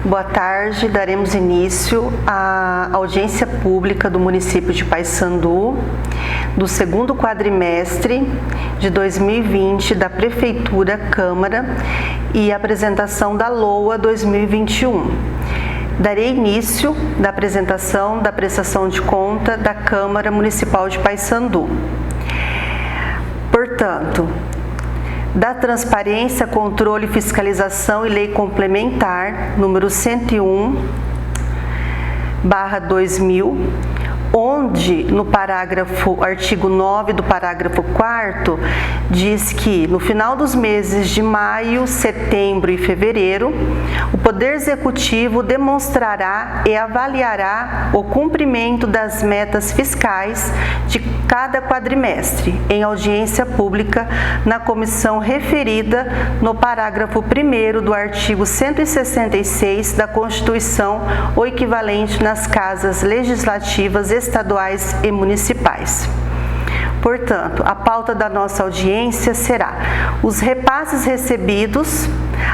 Boa tarde, daremos início à audiência pública do município de Paissandu, do segundo quadrimestre de 2020 da Prefeitura, Câmara e apresentação da LOA 2021. Darei início da apresentação da prestação de conta da Câmara Municipal de Paissandu. Portanto, da Transparência, Controle, Fiscalização e Lei Complementar, número 101/2000, onde no artigo 9 do parágrafo 4º, diz que no final dos meses de maio, setembro e fevereiro, o Poder Executivo demonstrará e avaliará o cumprimento das metas fiscais de cada quadrimestre, em audiência pública na comissão referida no parágrafo 1º do artigo 166 da Constituição, ou equivalente nas casas legislativas estaduais e municipais. Portanto, a pauta da nossa audiência será os repasses recebidos,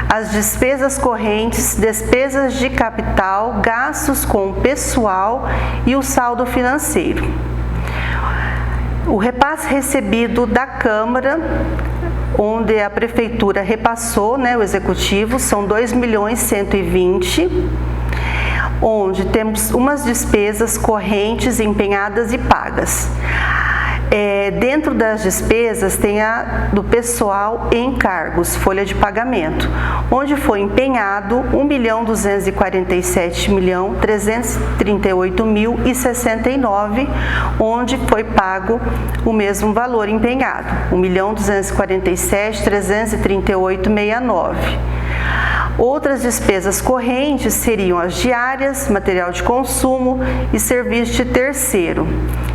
as despesas correntes, despesas de capital, gastos com pessoal e o saldo financeiro. O repasse recebido da Câmara, onde a Prefeitura repassou, o Executivo, são 2.120.000, onde temos umas despesas correntes empenhadas e pagas. Dentro das despesas tem a do pessoal em encargos, folha de pagamento, onde foi empenhado 1.247.338.069, onde foi pago o mesmo valor empenhado, 1.247.338.69. Outras despesas correntes seriam as diárias, material de consumo e serviço de terceiro,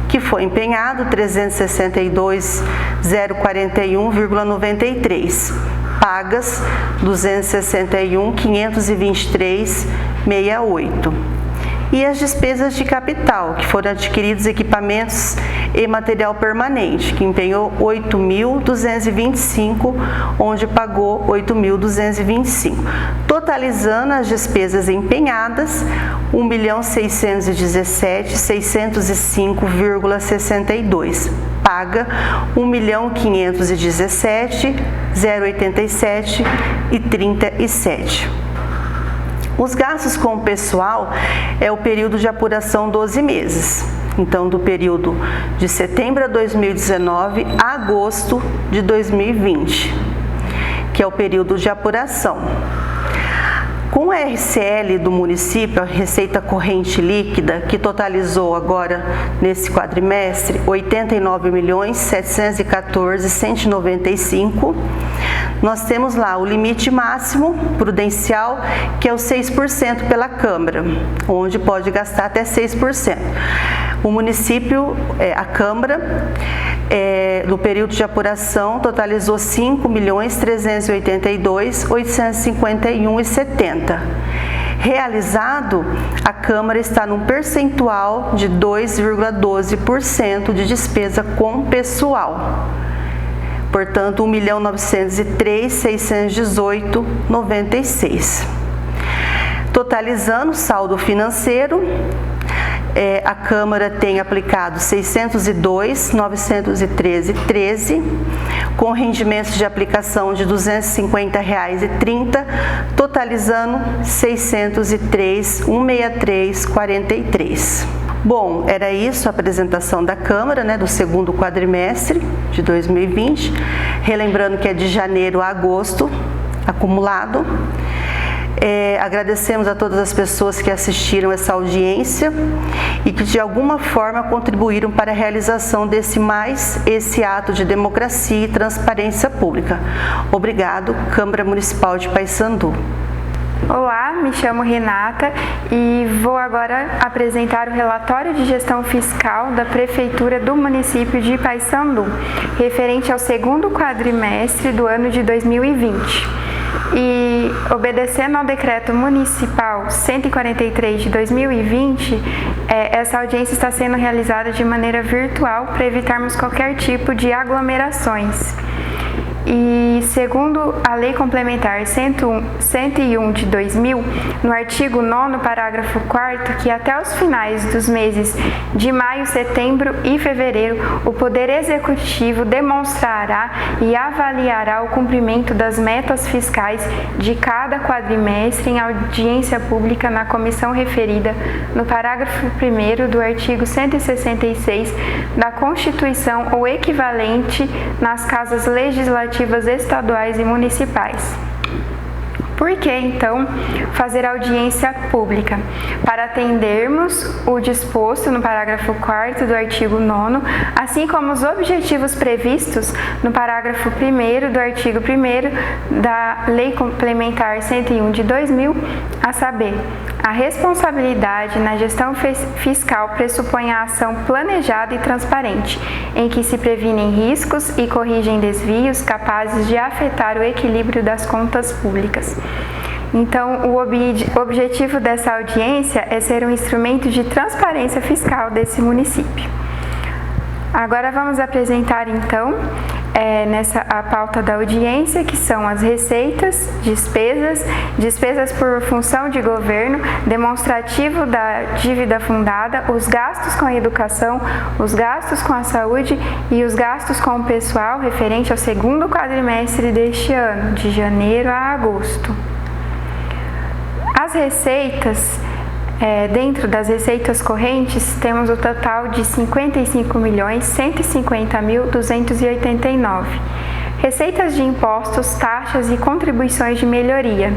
que foi empenhado 362.041,93, pagas 261.523,68. E as despesas de capital, que foram adquiridos equipamentos e material permanente, que empenhou 8.225, onde pagou 8.225. Totalizando as despesas empenhadas, 1.617.605,62. Paga 1.517.087,37. Os gastos com o pessoal é o período de apuração 12 meses. Então, do período de setembro de 2019 a agosto de 2020, que é o período de apuração. Com a RCL do município, a Receita Corrente Líquida, que totalizou agora, nesse quadrimestre, R$ 89.714.195, nós temos lá o limite máximo prudencial, que é o 6% pela Câmara, onde pode gastar até 6%. O município, a Câmara, no período de apuração, totalizou R$ 5.382.851,70. Realizado, a Câmara está num percentual de 2,12% de despesa com pessoal. Portanto, R$ 1.903.618,96. Totalizando o saldo financeiro, a Câmara tem aplicado R$ 602.913,13, com rendimentos de aplicação de R$ 250,30, totalizando R$ 603.163,43. Bom, era isso a apresentação da Câmara, do segundo quadrimestre de 2020, relembrando que é de janeiro a agosto, acumulado. Agradecemos a todas as pessoas que assistiram essa audiência e que de alguma forma contribuíram para a realização esse ato de democracia e transparência pública. Obrigado, Câmara Municipal de Paissandu. Olá, me chamo Renata e vou agora apresentar o relatório de gestão fiscal da Prefeitura do município de Paissandu, referente ao segundo quadrimestre do ano de 2020. E, obedecendo ao Decreto Municipal 143 de 2020, essa audiência está sendo realizada de maneira virtual para evitarmos qualquer tipo de aglomerações. E segundo a Lei Complementar 101 de 2000, no artigo 9º, parágrafo 4º, que até os finais dos meses de maio, setembro e fevereiro, o Poder Executivo demonstrará e avaliará o cumprimento das metas fiscais de cada quadrimestre em audiência pública na comissão referida no parágrafo 1º do artigo 166 da Constituição ou equivalente nas casas legislativas estaduais e municipais. Por que, então, fazer audiência pública? Para atendermos o disposto no parágrafo 4º do artigo 9º, assim como os objetivos previstos no parágrafo 1º do artigo 1º da Lei Complementar 101 de 2000, a saber, a responsabilidade na gestão fiscal pressupõe a ação planejada e transparente, em que se previnem riscos e corrigem desvios capazes de afetar o equilíbrio das contas públicas. Então, o objetivo dessa audiência é ser um instrumento de transparência fiscal desse município. Agora vamos apresentar, então, a pauta da audiência, que são as receitas, despesas por função de governo, demonstrativo da dívida fundada, os gastos com a educação, os gastos com a saúde e os gastos com o pessoal referente ao segundo quadrimestre deste ano, de janeiro a agosto. As receitas, dentro das receitas correntes, temos o total de R$ 55.150.289. Receitas de impostos, taxas e contribuições de melhoria,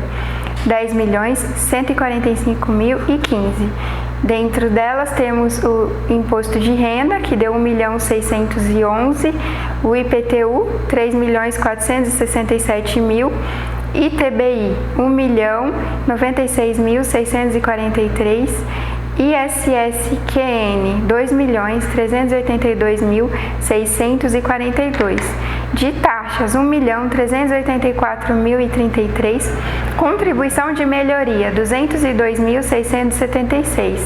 R$ 10.145.015. Dentro delas temos o imposto de renda, que deu R$ 1.611.000, o IPTU, R$ 3.467.000, ITBI, R$ 1.096.643, ISSQN, R$ 2.382.642, de taxas, R$ 1.384.033, contribuição de melhoria, R$ 202.676,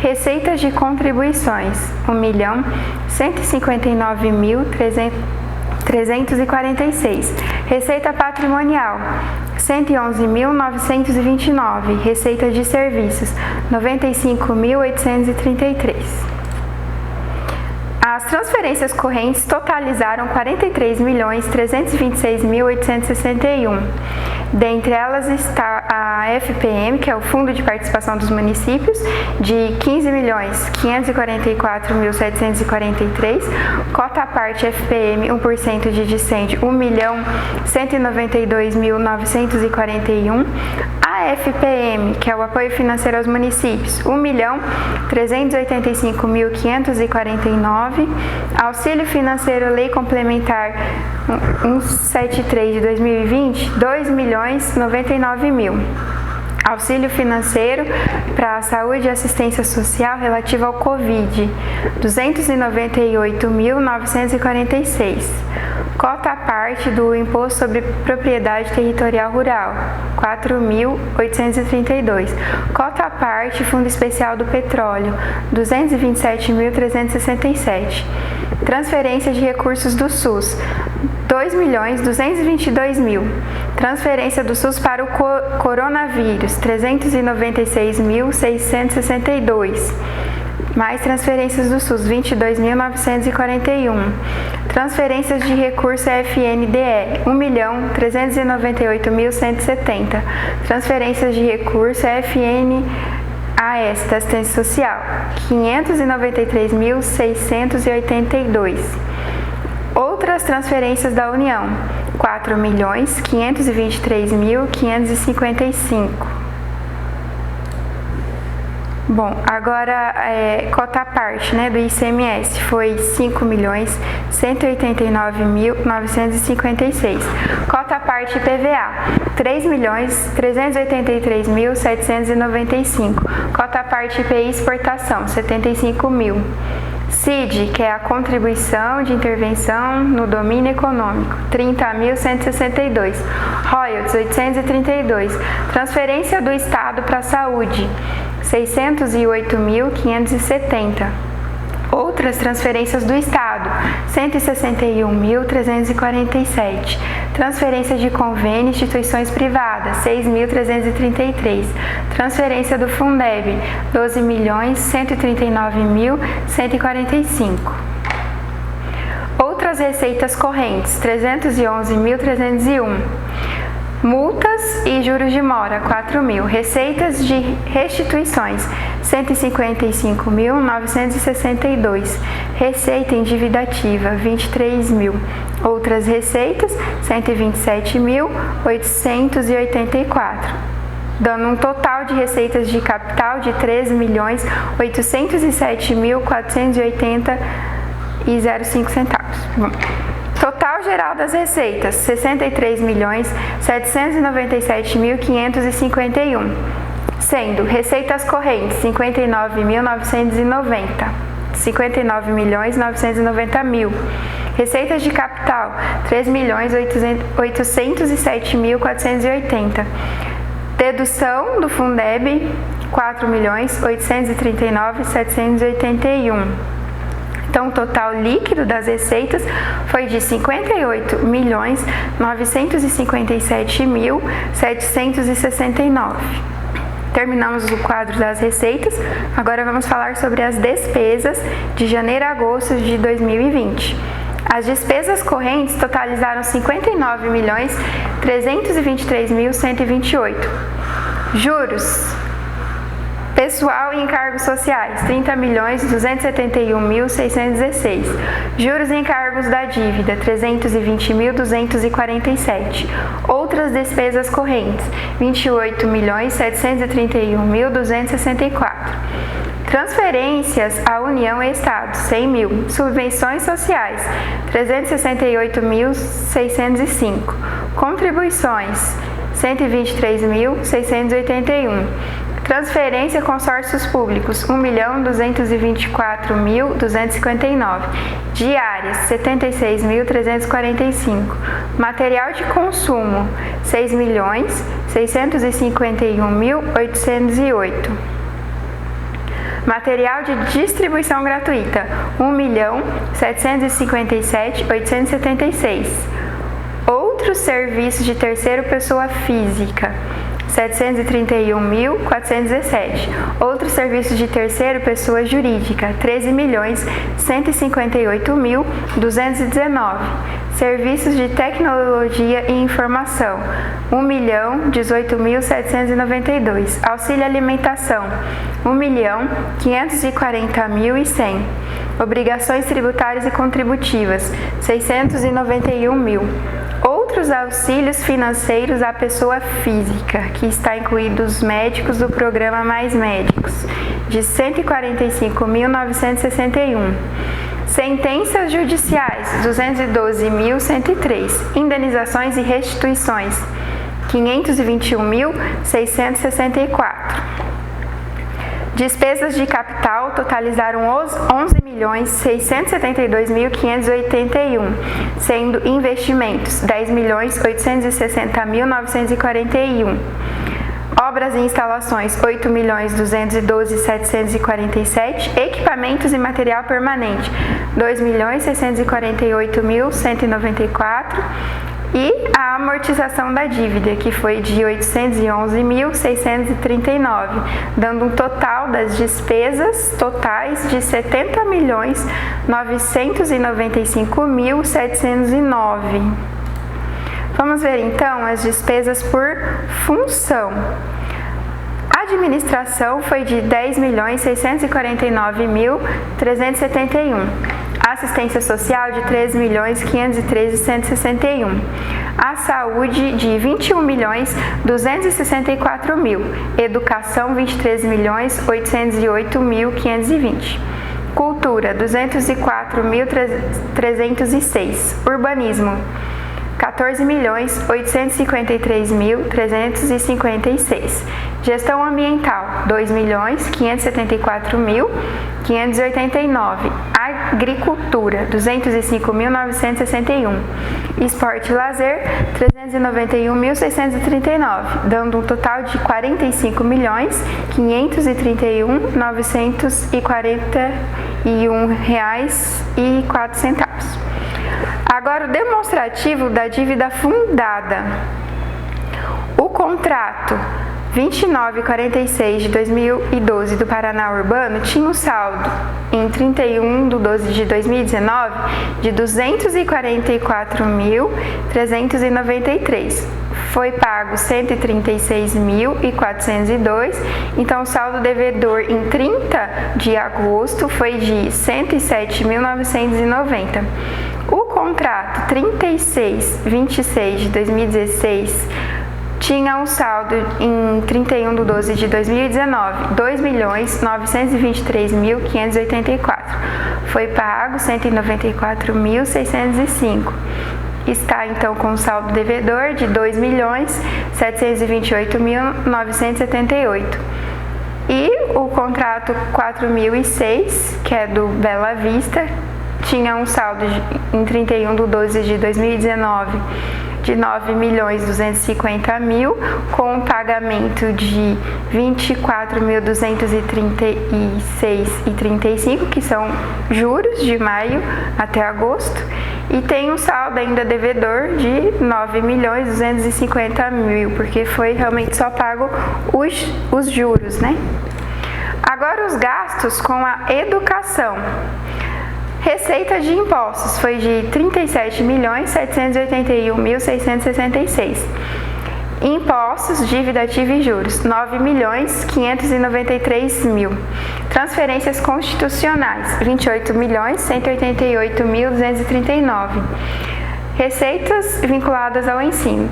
receitas de contribuições, R$ 1.159.346, receita patrimonial, R$ 111.929, receita de serviços, R$ 95.833. As transferências correntes totalizaram R$ 43.326.861. Dentre elas está a FPM, que é o Fundo de Participação dos Municípios, de R$ 15.544.743, cota parte FPM 1% de discente R$ 1.192.941, a FPM, que é o Apoio Financeiro aos Municípios, R$ 1.385.549, Auxílio Financeiro Lei Complementar 173 de 2020, R$ 2.099.000. Auxílio financeiro para a saúde e assistência social relativo ao Covid, R$ 298.946. Cota à parte do Imposto sobre Propriedade Territorial Rural, R$ 4.832. Cota à parte Fundo Especial do Petróleo, R$ 227.367. Transferência de recursos do SUS, R$ 2.222.000. Transferência do SUS para o coronavírus, R$ 396.662. Mais transferências do SUS, R$ 22.941. Transferências de recurso FNDE, R$ 1.398.170. Transferências de recurso FNAS da Assistência Social, R$ 593.682. Outras transferências da União, R$ 4.523.555. Bom, agora cota à parte, do ICMS foi R$ 5.189.956. Cota à parte IPVA, R$ 3.383.795. Cota à parte IPI exportação, R$ 75.000. CID, que é a Contribuição de Intervenção no Domínio Econômico, R$ 30.162. Royalties, R$ 832. Transferência do Estado para a Saúde, R$ 608.570. Outras transferências do Estado, 161.347. Transferência de convênio instituições privadas, 6.333. Transferência do Fundeb, 12.139.145. Outras receitas correntes, 311.301. Multas e juros de mora, 4.000. Receitas de restituições, 155.962. Receita em dívida ativa, 23.000. Outras receitas, 127.884. Dando um total de receitas de capital de 13.807.480,05. Total geral das receitas, 63.797.551, sendo receitas correntes 59.990, 59.990.000, receitas de capital 3.807.480, dedução do Fundeb 4.839.781. Então, o total líquido das receitas foi de 58.957.769. Terminamos o quadro das receitas, agora vamos falar sobre as despesas de janeiro a agosto de 2020. As despesas correntes totalizaram 59.323.128. Juros. Pessoal e encargos sociais, 30.271.616. Juros e encargos da dívida, 320.247. Outras despesas correntes, 28.731.264. Transferências à União e Estado, 100.000. Subvenções sociais, 368.605. Contribuições, 123.681. Transferência a consórcios públicos, 1.224.259. Diárias, 76.345. Material de consumo, 6.651.808. Material de distribuição gratuita, 1.757.876. Outros serviços de terceira pessoa física, 731.417. Outros serviços de terceira pessoa jurídica, 13.158.219. Serviços de tecnologia e informação, 1.018.792. Auxílio alimentação, 1.540.100. Obrigações tributárias e contributivas, 691.000. Outros auxílios financeiros à pessoa física, que está incluídos os médicos do programa Mais Médicos, de 145.961. Sentenças judiciais, 212.103. Indenizações e restituições, 521.664. Despesas de capital totalizaram 11.672.581, sendo investimentos 10.860.941. Obras e instalações 8.212.747, equipamentos e material permanente 2.648.194 e a amortização da dívida, que foi de 811.639, dando um total das despesas totais de 70.995.709. Vamos ver então as despesas por função. A administração foi de 10.649.371. Assistência social de 3.513.161. A saúde de 21.264.000. Educação 23.808.520. Cultura 204.306. Urbanismo 14 14.853.356. Gestão ambiental, 2.574.589. Agricultura, 205.961. Esporte e lazer, 391.639, dando um total de 45.531.941 reais e 4 centavos. Agora o demonstrativo da dívida fundada. O contrato 2946 de 2012 do Paraná Urbano tinha um saldo em 31 de 12 de 2019 de R$ 244.393. Foi pago R$ 136.402, então o saldo devedor em 30 de agosto foi de R$ 107.990. O contrato 3626 de 2016 tinha um saldo em 31 de 12 de 2019, R$ 2.923.584. Foi pago R$ 194.605. Está então com um saldo devedor de R$ 2.728.978. E o contrato 4006, que é do Bela Vista, tinha um saldo em 31 de 12 de 2019 de R$ 9.250.000, com um pagamento de R$ 24.236,35, que são juros de maio até agosto, e tem um saldo ainda devedor de R$ 9.250.000, porque foi realmente só pago os juros, né? Agora os gastos com a educação. Receita de impostos foi de R$ 37.781.666. Impostos, dívida ativa e juros, R$ 9.593.000. Transferências constitucionais, R$ 28.188.239. Receitas vinculadas ao ensino,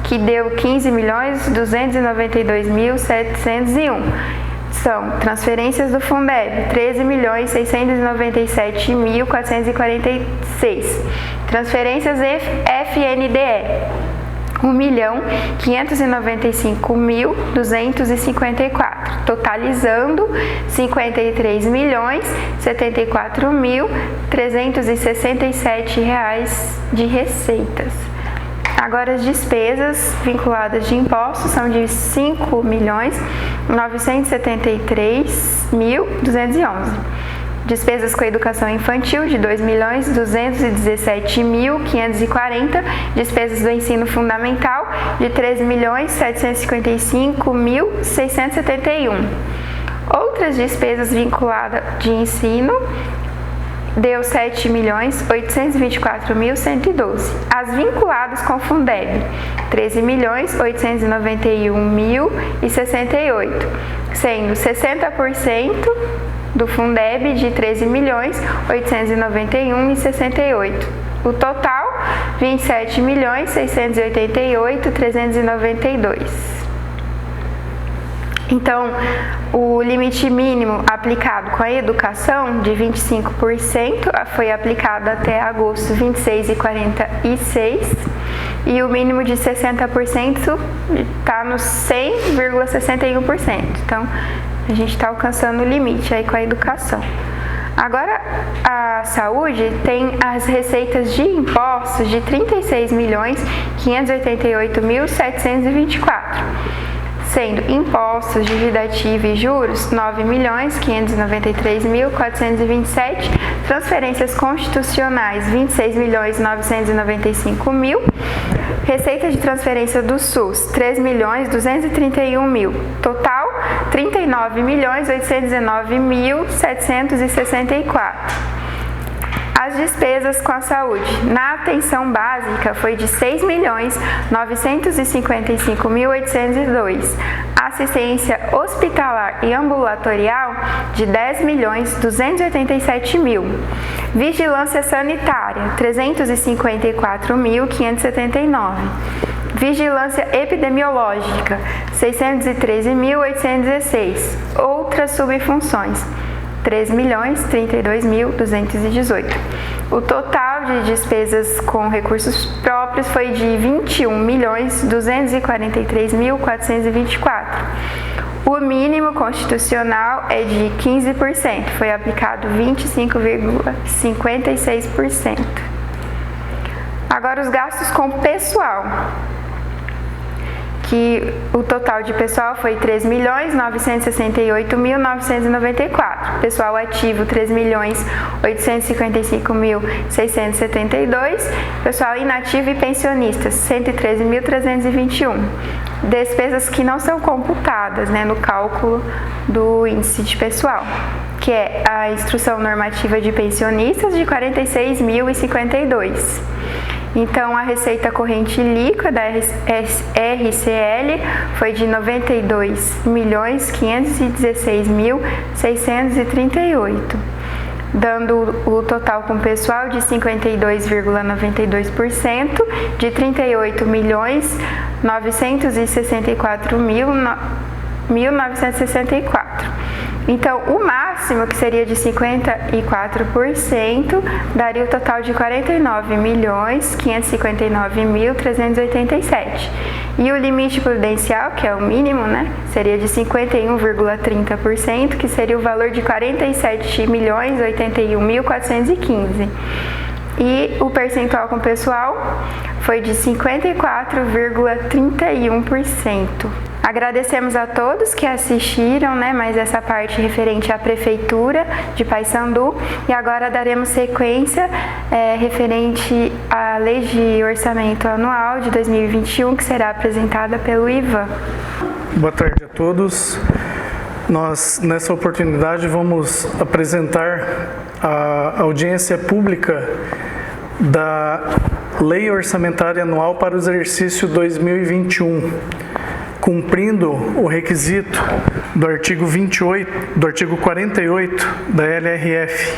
que deu R$ 15.292.701. São transferências do Fundeb, 13.697.446. Transferências FNDE, 1.595.254, totalizando R$ 53.074.367 de receitas. Agora as despesas vinculadas de impostos são de R$ 5.973.211. Despesas com educação infantil de R$ 2.217.540. Despesas do ensino fundamental de R$ 13.755.671. Outras despesas vinculadas de ensino deu R$ 7.824.112. As vinculadas com Fundeb, R$ 13.891.068, sendo 60% do Fundeb de R$ 13.891.068. O total, R$ 27.688.392. Então, o limite mínimo aplicado com a educação de 25% foi aplicado até agosto 26,46 e o mínimo de 60% está no 100,61%. Então, a gente está alcançando o limite aí com a educação. Agora, a saúde tem as receitas de impostos de R$ 36.588.724. Sendo impostos, dívida ativa e juros, R$ 9.593.427, transferências constitucionais, R$ 26.995.000, receita de transferência do SUS, R$ 3.231.000, total, R$ 39.819.764. As despesas com a saúde. Na atenção básica foi de R$ 6.955.802. Assistência hospitalar e ambulatorial de R$ 10.287.000. Vigilância sanitária, R$ 354.579. Vigilância epidemiológica, R$ 613.816. Outras subfunções, R$ 3.032.218. O total de despesas com recursos próprios foi de 21.243.424. O mínimo constitucional é de 15%, foi aplicado 25,56%. Agora, os gastos com pessoal, que o total de pessoal foi 3.968.994. Pessoal ativo, 3.855.672. Pessoal inativo e pensionistas, 113.321. Despesas que não são computadas, no cálculo do índice de pessoal, que é a instrução normativa de pensionistas de 46.052. Então, a receita corrente líquida, RCL, foi de 92.516.638, dando o total com pessoal de 52,92%, de 38.964.964. Então, o máximo, que seria de 54%, daria o total de 49.559.387. E o limite prudencial, que é o mínimo, seria de 51,30%, que seria o valor de 47.081.415. E o percentual com pessoal foi de 54,31%. Agradecemos a todos que assistiram, mais essa parte referente à Prefeitura de Paysandu, e agora daremos sequência referente à Lei de Orçamento Anual de 2021, que será apresentada pelo Ivan. Boa tarde a todos. Nós, nessa oportunidade, vamos apresentar a audiência pública da Lei Orçamentária Anual para o exercício 2021, cumprindo o requisito do artigo 48 da LRF,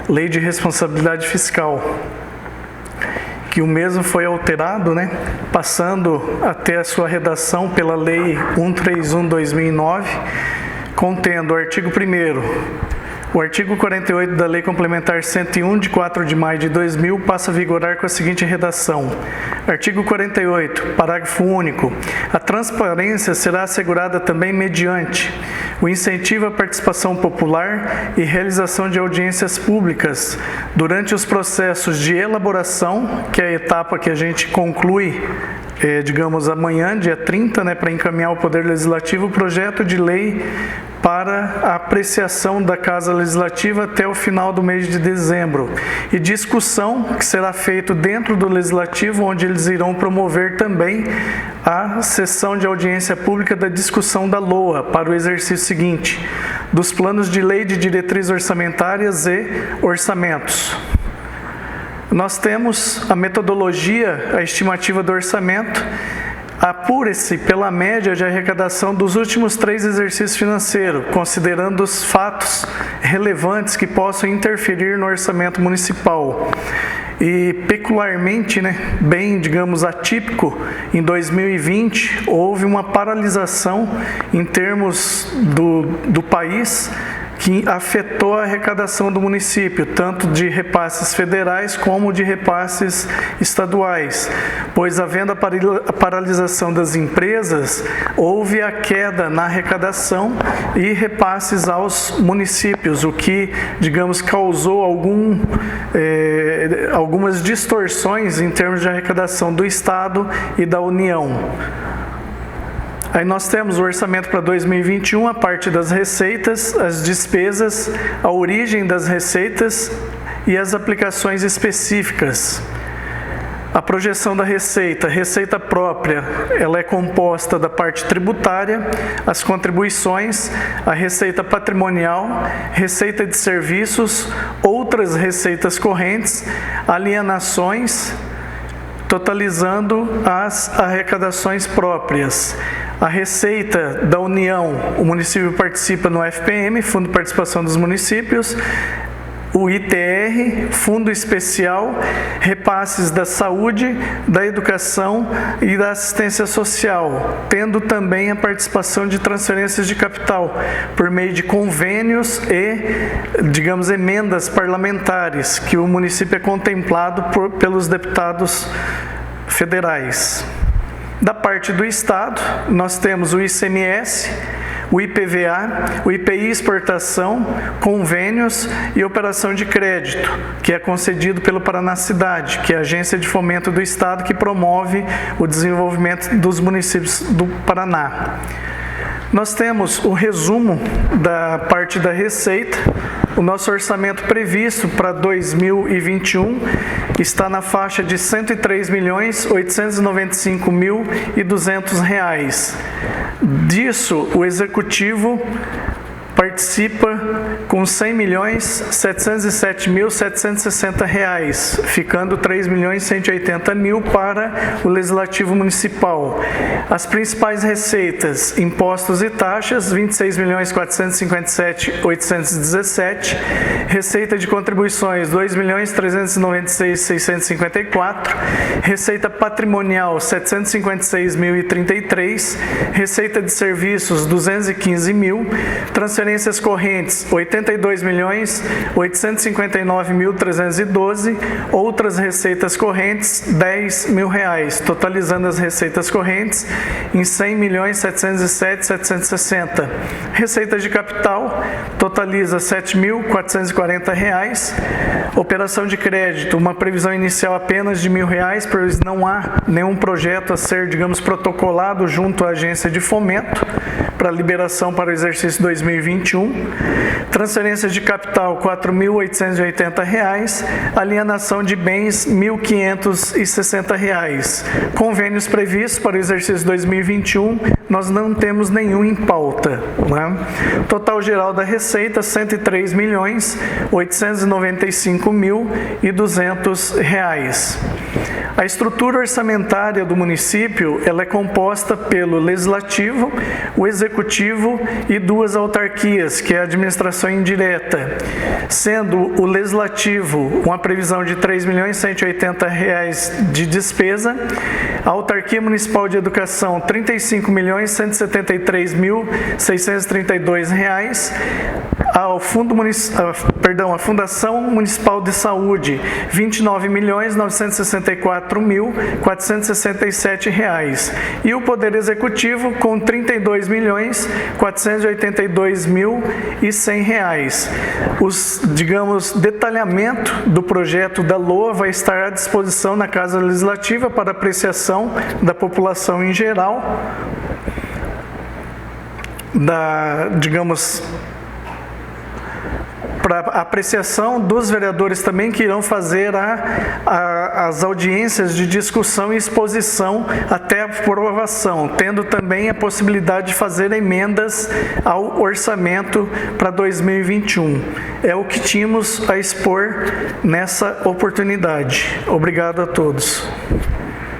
Lei de Responsabilidade Fiscal, que o mesmo foi alterado, passando até a sua redação pela Lei 131/2009, contendo o artigo 1º. O artigo 48 da Lei Complementar 101, de 4 de maio de 2000, passa a vigorar com a seguinte redação. Artigo 48, parágrafo único. A transparência será assegurada também mediante o incentivo à participação popular e realização de audiências públicas durante os processos de elaboração, que é a etapa que a gente conclui amanhã, dia 30, para encaminhar ao Poder Legislativo o projeto de lei para a apreciação da Casa Legislativa até o final do mês de dezembro. E discussão que será feita dentro do Legislativo, onde eles irão promover também a sessão de audiência pública da discussão da LOA para o exercício seguinte, dos planos de lei de diretrizes orçamentárias e orçamentos. Nós temos a metodologia, a estimativa do orçamento. Apure-se pela média de arrecadação dos últimos 3 exercícios financeiros, considerando os fatos relevantes que possam interferir no orçamento municipal. E peculiarmente, bem, atípico, em 2020, houve uma paralisação em termos do país, que afetou a arrecadação do município, tanto de repasses federais como de repasses estaduais, pois havendo a paralisação das empresas, houve a queda na arrecadação e repasses aos municípios, o que, causou algumas distorções em termos de arrecadação do Estado e da União. Aí nós temos o orçamento para 2021, a parte das receitas, as despesas, a origem das receitas e as aplicações específicas. A projeção da receita própria, ela é composta da parte tributária, as contribuições, a receita patrimonial, receita de serviços, outras receitas correntes, alienações, totalizando as arrecadações próprias. A receita da União, o município participa no FPM, Fundo de Participação dos Municípios. o ITR, Fundo Especial, repasses da saúde, da educação e da assistência social, tendo também a participação de transferências de capital por meio de convênios e, digamos, emendas parlamentares, que o município é contemplado pelos deputados federais. Da parte do Estado, nós temos o ICMS, o IPVA, o IPI exportação, convênios e operação de crédito, que é concedido pelo Paraná Cidade, que é a agência de fomento do Estado que promove o desenvolvimento dos municípios do Paraná. Nós temos o resumo da parte da receita. O nosso orçamento previsto para 2021 está na faixa de R$ 103.895.200. Disso, o Executivo participa com R$ 100.707.760, ficando R$ 3.180.000 para o Legislativo Municipal. As principais receitas: impostos e taxas, R$ 26.457.817, receita de contribuições, R$ 2.396.654, receita patrimonial, R$ 756.033, receita de serviços, R$ 215.000, transferências correntes, R$ 82.859.312, outras receitas correntes, R$ 10.000, totalizando as receitas correntes em R$ 100.707.760. Receita de capital totaliza R$ 7.440. Operação de crédito, uma previsão inicial apenas de R$ 1.000, pois não há nenhum projeto a ser, digamos, protocolado junto à agência de fomento para liberação para o exercício 2021. Transferências de capital, R$ 4.880. Alienação de bens, R$ 1.560. Convênios previstos para o exercício 2021, nós não temos nenhum em pauta, né? Total geral da receita, R$ 103.895.200. A estrutura orçamentária do município, ela é composta pelo Legislativo, o Executivo e duas autarquias, que é a administração indireta, sendo o Legislativo uma previsão de R$ 3.180.000 de despesa, a Autarquia Municipal de Educação, R$ 35.173.632, a Fundação Municipal de Saúde, R$ 29.964.467, e o Poder Executivo com R$ 32.482.100. Os, digamos, detalhamento do projeto da LOA vai estar à disposição na Casa Legislativa para apreciação da população em geral, para apreciação dos vereadores também, que irão fazer as audiências de discussão e exposição até a aprovação, tendo também a possibilidade de fazer emendas ao orçamento para 2021. É o que tínhamos a expor nessa oportunidade. Obrigado a todos.